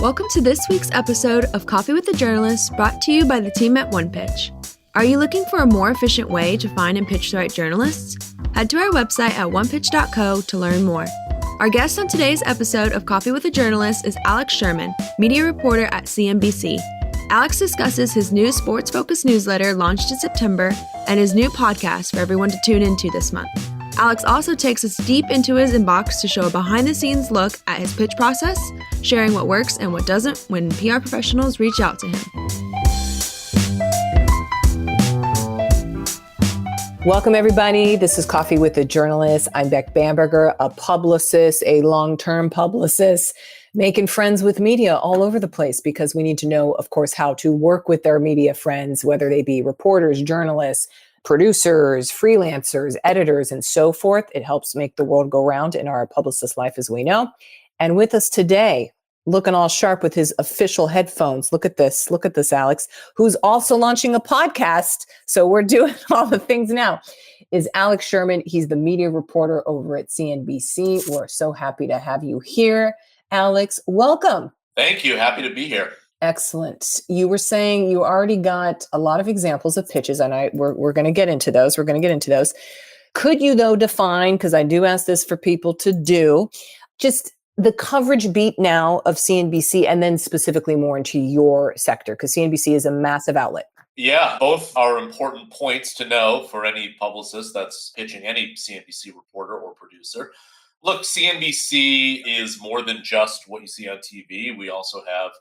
Welcome to this week's episode of Coffee with the Journalist, brought to you by the team at One Pitch. Are you looking for a more efficient way to find and pitch the right journalists? Head to our website at onepitch.co to learn more. Our guest on today's episode of Coffee with the Journalist is Alex Sherman, media reporter at CNBC. Alex discusses his new sports-focused newsletter launched in September and his new podcast for everyone to tune into this month. Alex also takes us deep into his inbox to show a behind-the-scenes look at his pitch process, sharing what works and what doesn't when PR professionals reach out to him. Welcome, everybody. This is Coffee with the Journalist. I'm Beck Bamberger, a publicist, a long-term publicist, making friends with media all over the place because we need to know, of course, how to work with our media friends, whether they be reporters, journalists, producers, freelancers, editors, and so forth. It helps make the world go round in our publicist life, as we know. And with us today, looking all sharp with his official headphones. Look at this, Alex, who's also launching a podcast. So we're doing all the things now, is Alex Sherman. He's the media reporter over at CNBC. We're so happy to have you here. Alex, welcome. Thank you. Happy to be here. Excellent. You were saying you already got a lot of examples of pitches, and we're going to get into those. Could you, though, define, because I do ask this for people to do, just the coverage beat now of CNBC and then specifically more into your sector, because CNBC is a massive outlet. Yeah, both are important points to know for any publicist that's pitching any CNBC reporter or producer. Look, CNBC is more than just what you see on TV. We also have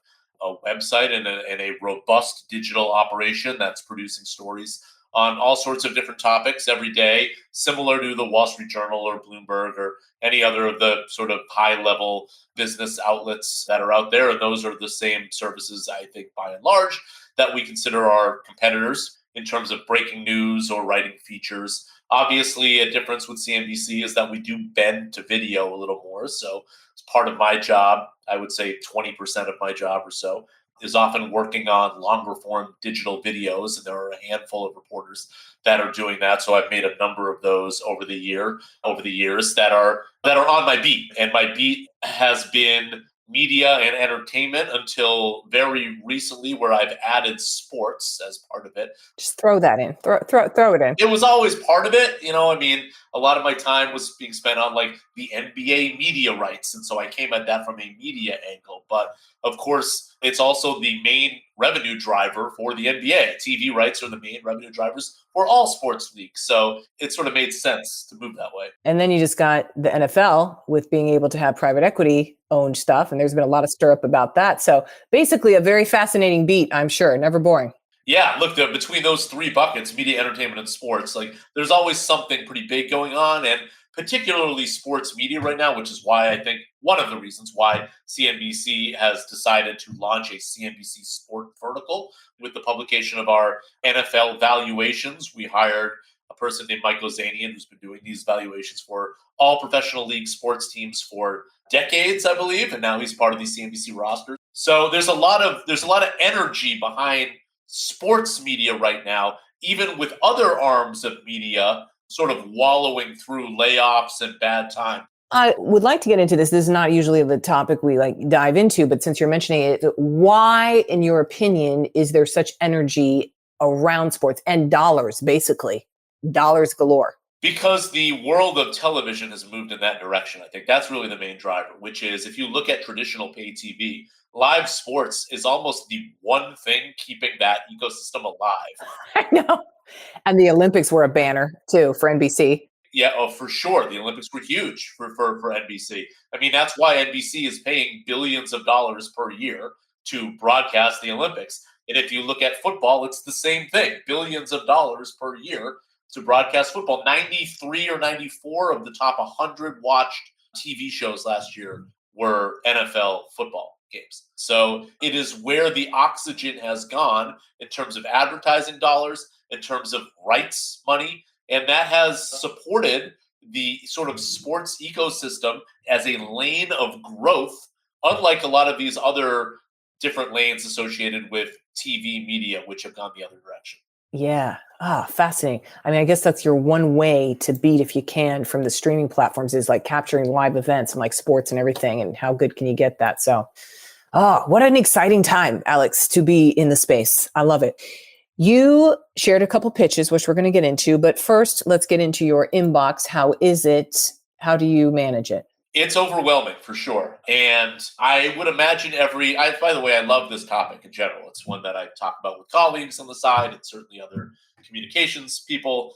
a website and a robust digital operation that's producing stories on all sorts of different topics every day, similar to the Wall Street Journal or Bloomberg or any other of the sort of high-level business outlets that are out there. And those are the same services, I think, by and large, that we consider our competitors in terms of breaking news or writing features. Obviously, a difference with CNBC is that we do bend to video a little more. So it's part of my job. I would say 20% of my job or so is often working on longer form digital videos. And there are a handful of reporters that are doing that. So I've made a number of those over the years that are on my beat. And my beat has been media and entertainment until very recently, where I've added sports as part of it. Just throw that in. Throw it in. It was always part of it. A lot of my time was being spent on like the NBA media rights. And so I came at that from a media angle. But of course, it's also the main revenue driver for the NBA. TV rights are the main revenue drivers for all sports leagues. So it sort of made sense to move that way. And then you just got the NFL with being able to have private equity owned stuff. And there's been a lot of stir up about that. So basically a very fascinating beat, I'm sure. Never boring. Yeah, look, between those three buckets, media, entertainment, and sports, like there's always something pretty big going on, and particularly sports media right now, which is why I think one of the reasons why CNBC has decided to launch a CNBC Sport vertical with the publication of our NFL valuations. We hired a person named Michael Zanian, who's been doing these valuations for all professional league sports teams for decades, I believe, and now he's part of the CNBC roster. So there's a lot of energy behind sports media right now, even with other arms of media sort of wallowing through layoffs and bad time. I would like to get into this. This is not usually the topic we dive into, but since you're mentioning it, why, in your opinion, is there such energy around sports and dollars, basically? Dollars galore. Because the world of television has moved in that direction. I think that's really the main driver, which is if you look at traditional pay TV, live sports is almost the one thing keeping that ecosystem alive. I know. And the Olympics were a banner, too, for NBC. Yeah, for sure. The Olympics were huge for NBC. I mean, that's why NBC is paying billions of dollars per year to broadcast the Olympics. And if you look at football, it's the same thing. Billions of dollars per year to broadcast football. 93 or 94 of the top 100 watched TV shows last year were NFL football games. So it is where the oxygen has gone in terms of advertising dollars, in terms of rights money, and that has supported the sort of sports ecosystem as a lane of growth, unlike a lot of these other different lanes associated with TV media, which have gone the other direction. Yeah. Fascinating. I mean, I guess that's your one way to beat, if you can, from the streaming platforms, is like capturing live events and like sports and everything. And how good can you get that? So Oh, what an exciting time, Alex, to be in the space. I love it. You shared a couple pitches, which we're going to get into, but first, let's get into your inbox. How is it? How do you manage it? It's overwhelming for sure. And I would imagine by the way, I love this topic in general. It's one that I talk about with colleagues on the side and certainly other communications people,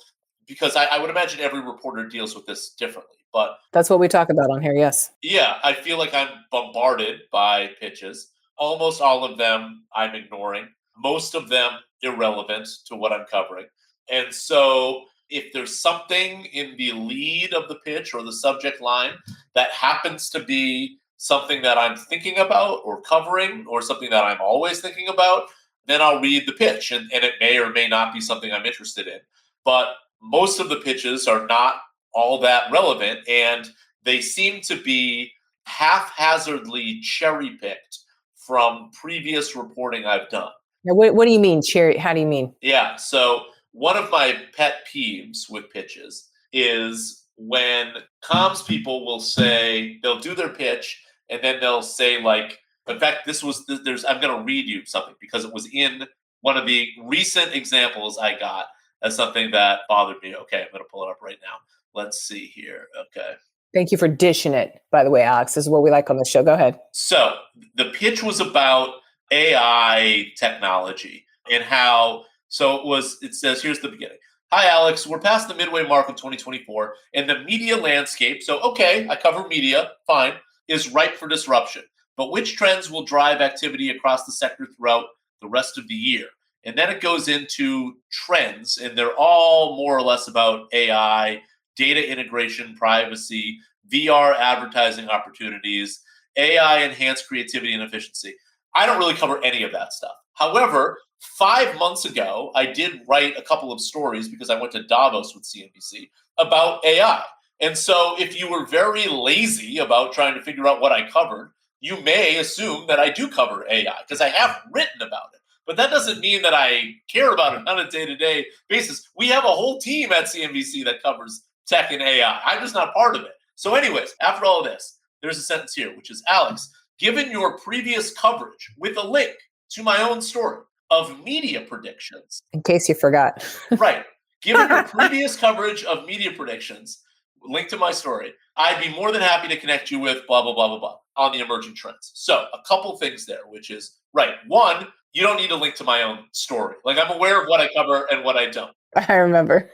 because I would imagine every reporter deals with this differently. But that's what we talk about on here. Yes. Yeah, I feel like I'm bombarded by pitches. Almost all of them I'm ignoring. Most of them irrelevant to what I'm covering. And so if there's something in the lead of the pitch or the subject line that happens to be something that I'm thinking about or covering or something that I'm always thinking about, then I'll read the pitch and it may or may not be something I'm interested in. But most of the pitches are not all that relevant, and they seem to be haphazardly cherry-picked from previous reporting I've done. Now, what do you mean, cherry? How do you mean? Yeah, so one of my pet peeves with pitches is when comms people will say, they'll do their pitch, and then they'll say, like, in fact, I'm going to read you something because it was in one of the recent examples I got as something that bothered me. Okay, I'm going to pull it up right now. Let's see here. Okay. Thank you for dishing it, by the way, Alex. This is what we like on the show. Go ahead. So the pitch was about AI technology and how, it says, here's the beginning. Hi, Alex. We're past the midway mark of 2024, and the media landscape, so okay, I cover media, fine, is ripe for disruption. But which trends will drive activity across the sector throughout the rest of the year? And then it goes into trends, and they're all more or less about AI, data integration, privacy, VR advertising opportunities, AI-enhanced creativity and efficiency. I don't really cover any of that stuff. However, 5 months ago, I did write a couple of stories because I went to Davos with CNBC about AI. And so if you were very lazy about trying to figure out what I covered, you may assume that I do cover AI because I have written about it. But that doesn't mean that I care about it on a day-to-day basis. We have a whole team at CNBC that covers tech and AI. I'm just not part of it. So anyways, after all of this, there's a sentence here, which is, Alex, given your previous coverage with a link to my own story of media predictions. In case you forgot. Right. Given your previous coverage of media predictions, link to my story, I'd be more than happy to connect you with blah, blah, blah, blah, blah on the emerging trends. So a couple things there, which is, right, one, you don't need to link to my own story. Like, I'm aware of what I cover and what I don't. I remember.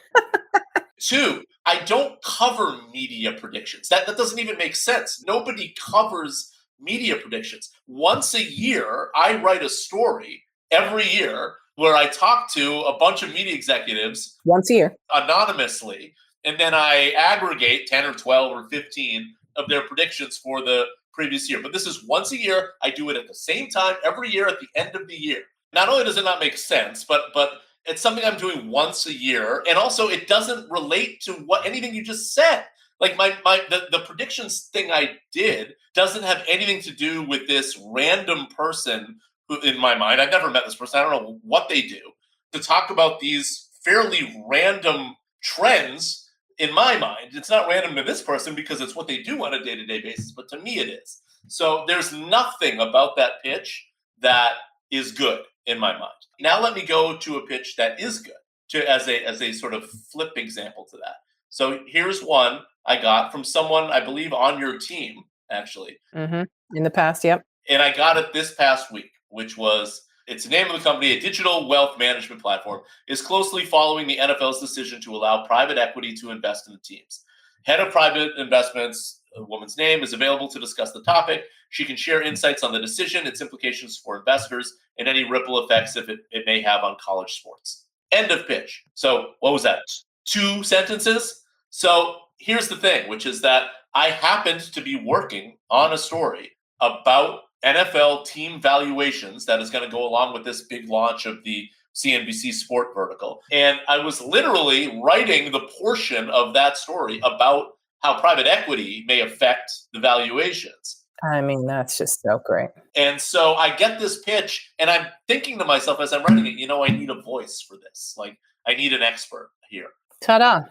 Two, I don't cover media predictions. That doesn't even make sense. Nobody covers media predictions. Once a year, I write a story every year where I talk to a bunch of media executives once a year anonymously, and then I aggregate 10 or 12 or 15 of their predictions for the previous year. But this is once a year. I do it at the same time every year at the end of the year. Not only does it not make sense, but it's something I'm doing once a year, and also it doesn't relate to anything you just said. Like the predictions thing I did doesn't have anything to do with this random person who, in my mind, I've never met this person. I don't know what they do to talk about these fairly random trends. In my mind, it's not random to this person because it's what they do on a day-to-day basis, but to me it is. So there's nothing about that pitch that is good in my mind. Now let me go to a pitch that is good, as a sort of flip example to that. So here's one I got from someone, I believe, on your team, actually. Mm-hmm. In the past, yep. And I got it this past week, which was, it's the name of the company, a digital wealth management platform, is closely following the NFL's decision to allow private equity to invest in the teams. Head of private investments, a woman's name, is available to discuss the topic. She can share insights on the decision, its implications for investors, and any ripple effects it may have on college sports. End of pitch. So what was that? 2 sentences? So here's the thing, which is that I happened to be working on a story about NFL team valuations that is going to go along with this big launch of the CNBC sport vertical. And I was literally writing the portion of that story about how private equity may affect the valuations. I mean, that's just so great. And so I get this pitch and I'm thinking to myself as I'm writing it, I need a voice for this. Like, I need an expert here. Ta-da.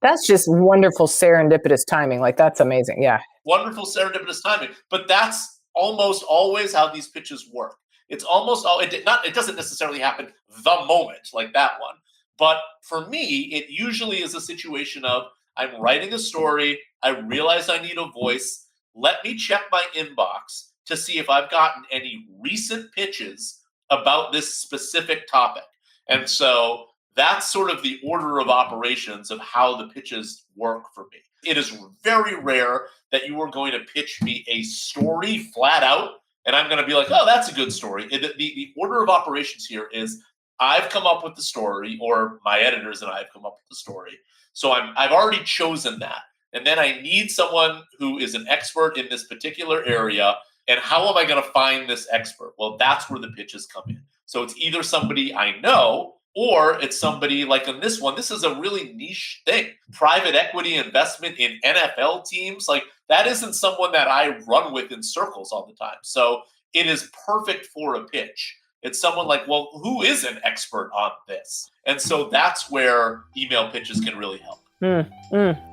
That's just wonderful serendipitous timing. Like, that's amazing. Yeah. Wonderful serendipitous timing. But that's almost always how these pitches work. It's almost all it doesn't necessarily happen the moment like that one. But for me, it usually is a situation of I'm writing a story, I realize I need a voice. Let me check my inbox to see if I've gotten any recent pitches about this specific topic. And so that's sort of the order of operations of how the pitches work for me. It is very rare that you are going to pitch me a story flat out, and I'm going to be like, oh, that's a good story. The order of operations here is I've come up with the story, or my editors and I have come up with the story. So I've already chosen that. And then I need someone who is an expert in this particular area. And how am I going to find this expert? Well, that's where the pitches come in. So it's either somebody I know, or it's somebody like in this one. This is a really niche thing. Private equity investment in NFL teams. Like that isn't someone that I run with in circles all the time. So it is perfect for a pitch. It's someone like, well, who is an expert on this? And so that's where email pitches can really help.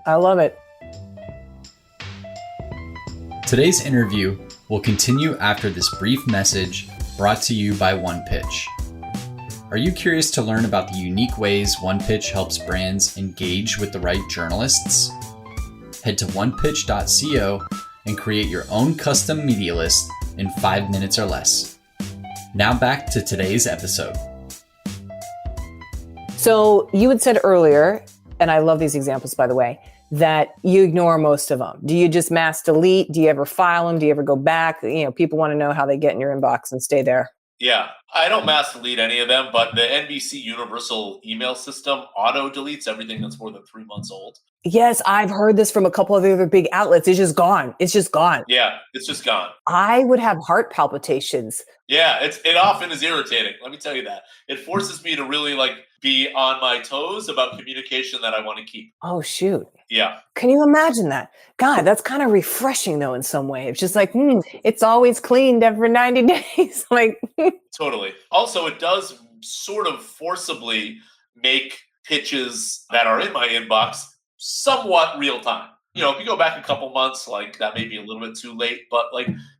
I love it. Today's interview will continue after this brief message brought to you by OnePitch. Are you curious to learn about the unique ways OnePitch helps brands engage with the right journalists? Head to onepitch.co and create your own custom media list in 5 minutes or less. Now back to today's episode. So you had said earlier, and I love these examples, by the way, that you ignore most of them. Do you just mass delete? Do you ever file them? Do you ever go back? People want to know how they get in your inbox and stay there. Yeah, I don't mass delete any of them, but the NBC Universal email system auto deletes everything that's more than 3 months old. Yes, I've heard this from a couple of the other big outlets. It's just gone. Yeah, it's just gone. I would have heart palpitations. Yeah, it often is irritating. Let me tell you that. It forces me to really be on my toes about communication that I want to keep. Oh, shoot. Yeah. Can you imagine that? God, that's kind of refreshing, though, in some way. It's just like, it's always cleaned every 90 days. Totally. Also, it does sort of forcibly make pitches that are in my inbox somewhat real time. If you go back a couple months, that may be a little bit too late, but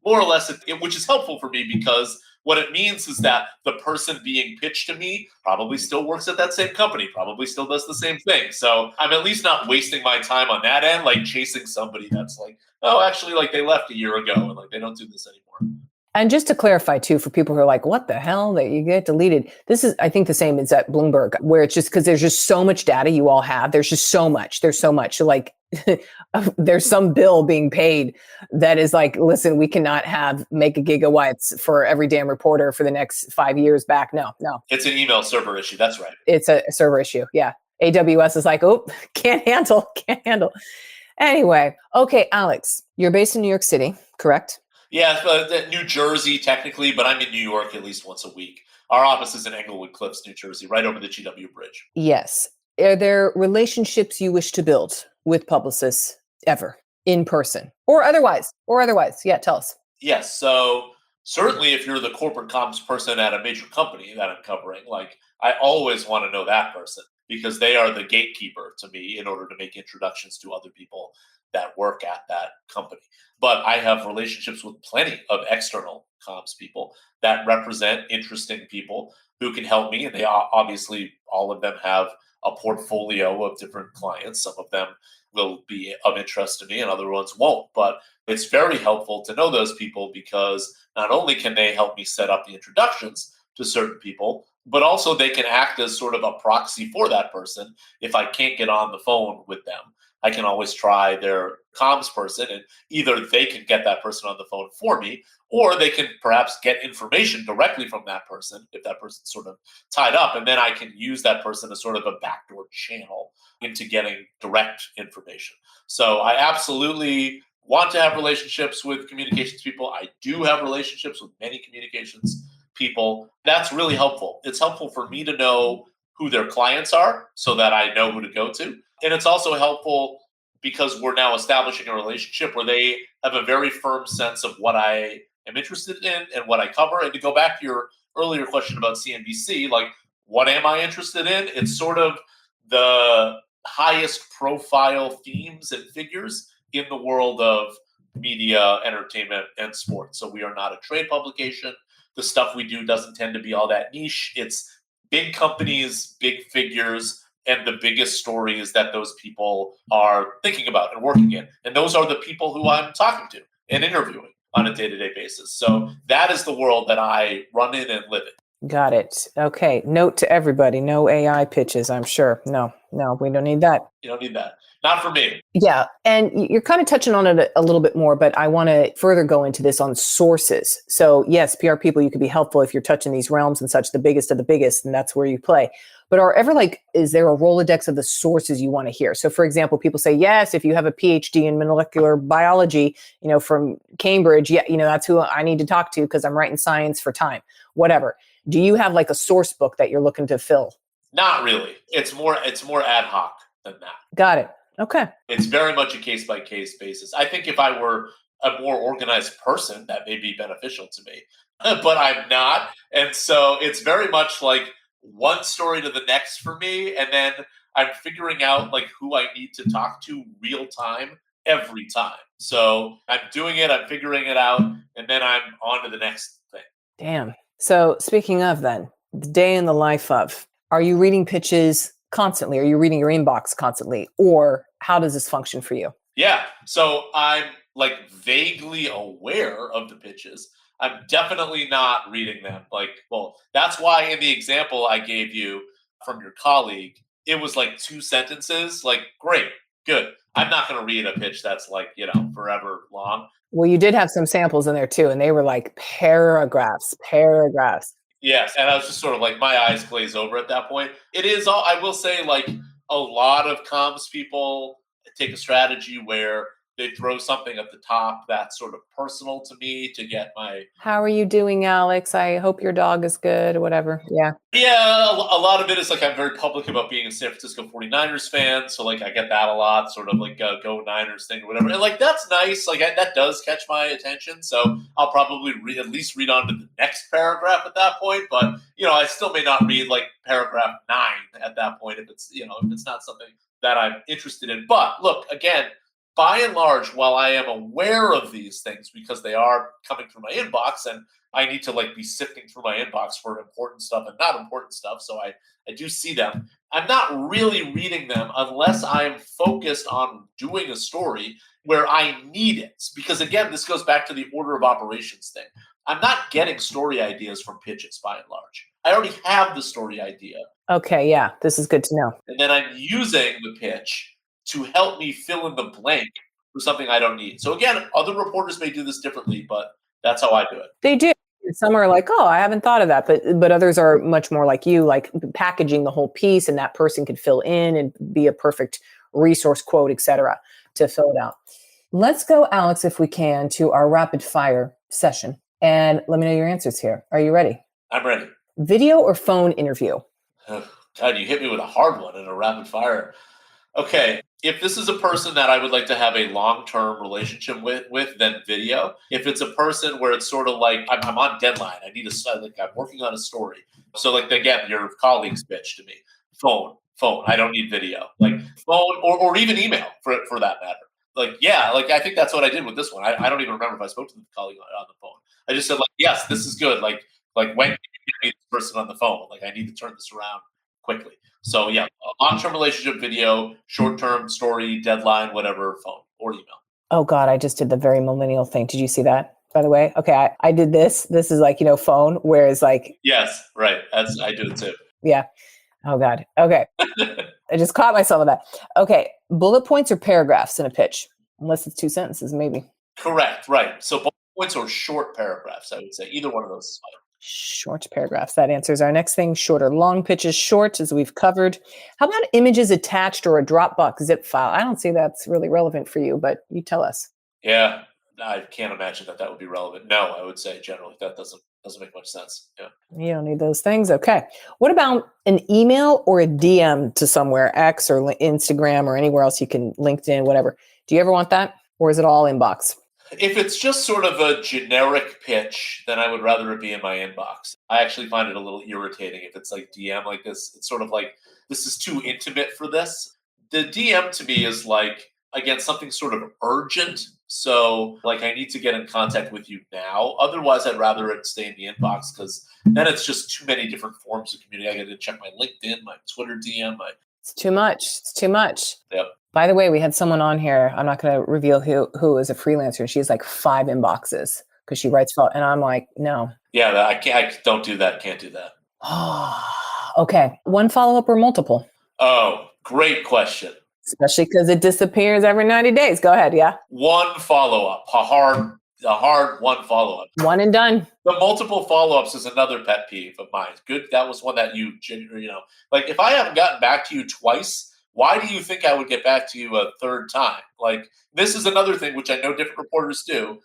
more or less, which is helpful for me because what it means is that the person being pitched to me probably still works at that same company, probably still does the same thing. So I'm at least not wasting my time on that end, chasing somebody that's actually they left a year ago and they don't do this anymore. And just to clarify, too, for people who are like, what the hell, that you get deleted? This is, I think, the same as at Bloomberg, where it's just because there's just so much data you all have. There's just so much. There's so much. So there's some bill being paid that is listen, we cannot have mega gigawatts for every damn reporter for the next 5 years back. No. It's an email server issue. That's right. It's a server issue. Yeah. AWS is can't handle. Anyway. Okay, Alex, you're based in New York City, correct? Yeah, New Jersey technically, but I'm in New York at least once a week. Our office is in Englewood Cliffs, New Jersey, right over the GW Bridge. Yes. Are there relationships you wish to build with publicists ever, in person or otherwise? Yeah, tell us. Yes. So certainly if you're the corporate comms person at a major company that I'm covering, I always want to know that person because they are the gatekeeper to me in order to make introductions to other people that work at that company. But I have relationships with plenty of external comms people that represent interesting people who can help me. And they obviously, all of them have a portfolio of different clients. Some of them will be of interest to me and other ones won't. But it's very helpful to know those people because not only can they help me set up the introductions to certain people, but also they can act as sort of a proxy for that person. If I can't get on the phone with them, I can always try their comms person, and either they can get that person on the phone for me, or they can perhaps get information directly from that person if that person's sort of tied up. And then I can use that person as sort of a backdoor channel into getting direct information. So I absolutely want to have relationships with communications people. I do have relationships with many communications people. That's really helpful. It's helpful for me to know who their clients are so that I know who to go to. And it's also helpful because we're now establishing a relationship where they have a very firm sense of what I am interested in and what I cover. And to go back to your earlier question about CNBC, what am I interested in? It's sort of the highest profile themes and figures in the world of media, entertainment, and sports. So we are not a trade publication. The stuff we do doesn't tend to be all that niche. It's big companies, big figures, and the biggest stories that those people are thinking about and working in. And those are the people who I'm talking to and interviewing on a day-to-day basis. So that is the world that I run in and live in. Got it. Okay. Note to everybody, no AI pitches, I'm sure. No, we don't need that. You don't need that. Not for me. Yeah. And you're kind of touching on it a little bit more, but I want to further go into this on sources. So yes, PR people, you could be helpful if you're touching these realms and such, the biggest of the biggest, and that's where you play. But is there a Rolodex of the sources you want to hear? So for example, people say, yes, if you have a PhD in molecular biology, from Cambridge, that's who I need to talk to because I'm writing science for time, whatever. Do you have like a source book that you're looking to fill? Not really. It's more ad hoc than that. Got it. Okay. It's very much a case-by-case basis. I think if I were a more organized person, that may be beneficial to me, but I'm not. And so it's very much like one story to the next for me. And then I'm figuring out like who I need to talk to real time every time. So I'm doing it, I'm figuring it out, and then I'm on to the next thing. Damn. So speaking of then, the day in the life of, are you reading pitches constantly? Are you reading your inbox constantly? Or how does this function for you? Yeah. So I'm like vaguely aware of the pitches. I'm definitely not reading them. That's why in the example I gave you from your colleague, it was like 2 sentences. Like, great, good. I'm not going to read a pitch that's forever long. Well, you did have some samples in there too, and they were like paragraphs. Yes, and I was just sort of like, my eyes glaze over at that point. It is all, I will say, like a lot of comms people take a strategy where they throw something at the top that's sort of personal to me to get my... How are you doing, Alex? I hope your dog is good or whatever. Yeah. Yeah, a lot of it is like I'm very public about being a San Francisco 49ers fan. So like I get that a lot, sort of like go Niners thing or whatever. And like that's nice. Like that does catch my attention. So I'll probably at least read on to the next paragraph at that point. But, I still may not read like paragraph 9 at that point if it's, if it's not something that I'm interested in. But look, again, by and large, while I am aware of these things because they are coming through my inbox and I need to be sifting through my inbox for important stuff and not important stuff, so I do see them, I'm not really reading them unless I'm focused on doing a story where I need it. Because again, this goes back to the order of operations thing. I'm not getting story ideas from pitches by and large. I already have the story idea. Okay, yeah, this is good to know. And then I'm using the pitch to help me fill in the blank for something I don't need. So again, other reporters may do this differently, but that's how I do it. They do. Some are like, oh, I haven't thought of that. But others are much more like you, like packaging the whole piece and that person could fill in and be a perfect resource quote, et cetera, to fill it out. Let's go, Alex, if we can, to our rapid fire session. And let me know your answers here. Are you ready? I'm ready. Video or phone interview? Oh, God, you hit me with a hard one in a rapid fire. Okay, if this is a person that I would like to have a long-term relationship with, then video. If it's a person where it's sort of like I'm on deadline, I'm working on a story. So again, your colleagues bitch to me. Phone. I don't need video. Like phone or even email for that matter. I think that's what I did with this one. I don't even remember if I spoke to the colleague on the phone. I just said yes, this is good. When can you get me this person on the phone? I need to turn this around quickly. So yeah, a long-term relationship, video, short-term story, deadline, whatever, phone or email. Oh God, I just did the very millennial thing. Did you see that, by the way? Okay, I did this. This is phone, whereas Yes, right. I do it too. Yeah. Oh God. Okay. I just caught myself on that. Okay, bullet points or paragraphs in a pitch? Unless it's 2 sentences, maybe. Correct, right. So bullet points or short paragraphs, I would say. Either one of those is fine. Short paragraphs. That answers our next thing. Short or long pitches. Short, as we've covered. How about images attached or a Dropbox zip file? I don't see that's really relevant for you, but you tell us. Yeah, I can't imagine that would be relevant. No, I would say generally that doesn't make much sense. Yeah, you don't need those things. Okay. What about an email or a DM to somewhere, X or Instagram or anywhere else you can, LinkedIn, whatever? Do you ever want that, or is it all inbox? If it's just sort of a generic pitch, then I would rather it be in my inbox. I actually find it a little irritating if it's DM like this. It's sort of like, this is too intimate for this. The DM to me is again, something sort of urgent, So I need to get in contact with you now. Otherwise, I'd rather it stay in the inbox because then it's just too many different forms of community. I got to check my LinkedIn, my Twitter DM. It's too much. It's too much. Yep. By the way, we had someone on here. I'm not going to reveal who is a freelancer. She has 5 inboxes because she writes for, and I'm like, no. Yeah, I can't. I don't do that. Can't do that. Okay. One follow-up or multiple? Oh, great question. Especially because it disappears every 90 days. Go ahead. Yeah. One follow-up, a hard one follow-up. One and done. The multiple follow-ups is another pet peeve of mine. Good. That was one that if I haven't gotten back to you twice, why do you think I would get back to you a third time? This is another thing which I know different reporters do.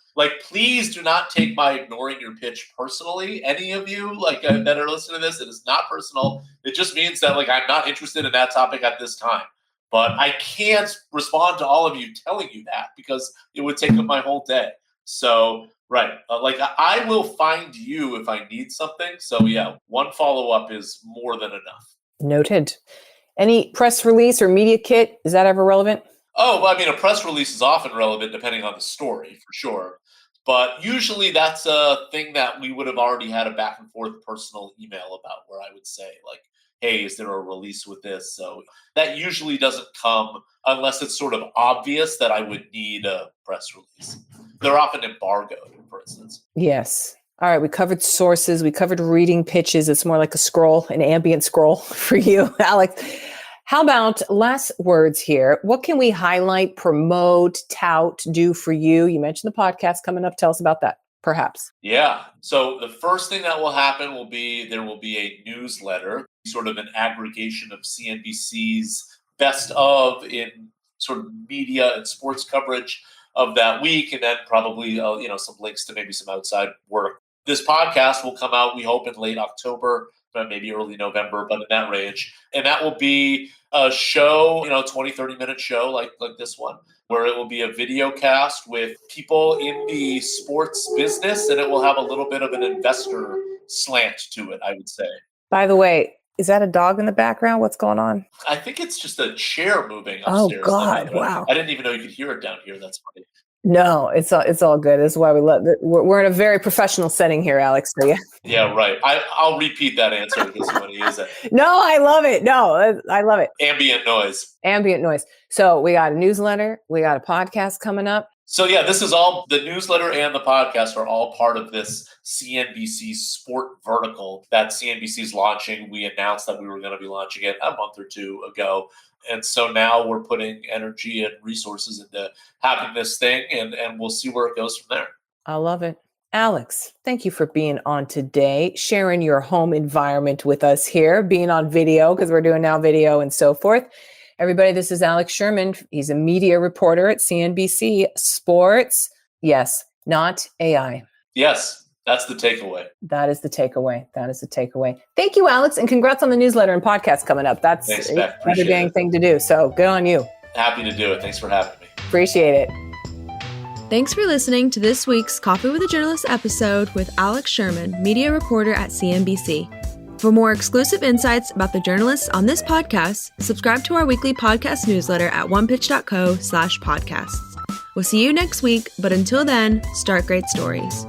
Please do not take my ignoring your pitch personally. Any of you that are listening to this, it is not personal. It just means that I'm not interested in that topic at this time. But I can't respond to all of you telling you that because it would take up my whole day. So, right. I will find you if I need something. So yeah, one follow-up is more than enough. Noted. Any press release or media kit? Is that ever relevant? Oh, well, a press release is often relevant depending on the story, for sure. But usually that's a thing that we would have already had a back and forth personal email about where I would say, hey, is there a release with this? So that usually doesn't come unless it's sort of obvious that I would need a press release. They're often embargoed, for instance. Yes. All right, we covered sources. We covered reading pitches. It's more like a scroll, an ambient scroll for you, Alex. How about last words here? What can we highlight, promote, tout, do for you? You mentioned the podcast coming up. Tell us about that, perhaps. Yeah. So the first thing that will happen will be there will be a newsletter, sort of an aggregation of CNBC's best of in sort of media and sports coverage of that week, and then probably some links to maybe some outside work. This podcast will come out, we hope, in late October, maybe early November, but in that range. And that will be a show, 20, 30-minute show like this one, where it will be a video cast with people in the sports business, and it will have a little bit of an investor slant to it, I would say. By the way, is that a dog in the background? What's going on? I think it's just a chair moving upstairs. Oh, God. Wow. I didn't even know you could hear it down here. That's funny. No, it's all good. This is why we're in a very professional setting here, Alex. So yeah. Yeah, right. I'll repeat that answer because when he is it. No, I love it. No, I love it. Ambient noise. So we got a newsletter. We got a podcast coming up. So yeah, this is all, the newsletter and the podcast are all part of this CNBC sport vertical that CNBC is launching. We announced that we were going to be launching it a month or two ago. And so now we're putting energy and resources into having this thing, and we'll see where it goes from there. I love it. Alex, thank you for being on today, sharing your home environment with us here, being on video, because we're doing now video and so forth. Everybody, this is Alex Sherman. He's a media reporter at CNBC Sports. Yes, not AI. Yes, that's the takeaway. That is the takeaway. Thank you, Alex, and congrats on the newsletter and podcast coming up. That's another dang thing to do. So good on you. Happy to do it. Thanks for having me. Appreciate it. Thanks for listening to this week's Coffee with a Journalist episode with Alex Sherman, media reporter at CNBC. For more exclusive insights about the journalists on this podcast, subscribe to our weekly podcast newsletter at onepitch.co/podcasts. We'll see you next week, but until then, start great stories.